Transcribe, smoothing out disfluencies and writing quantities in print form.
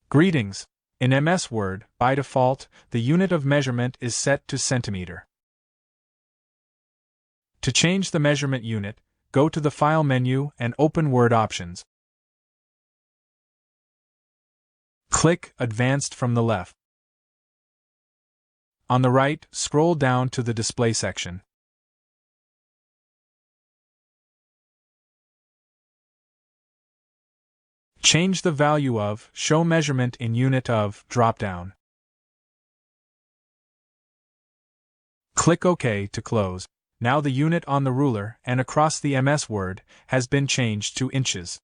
Greetings! In MS Word, by default, the unit of measurement is set to centimeter. To change the measurement unit, go to the File menu and open Word Options. Click Advanced from the left. On the right, scroll down to the Display section. Change the value of Show Measurement in Unit of drop-down. Click OK to close. Now the unit on the ruler and across the MS Word has been changed to inches.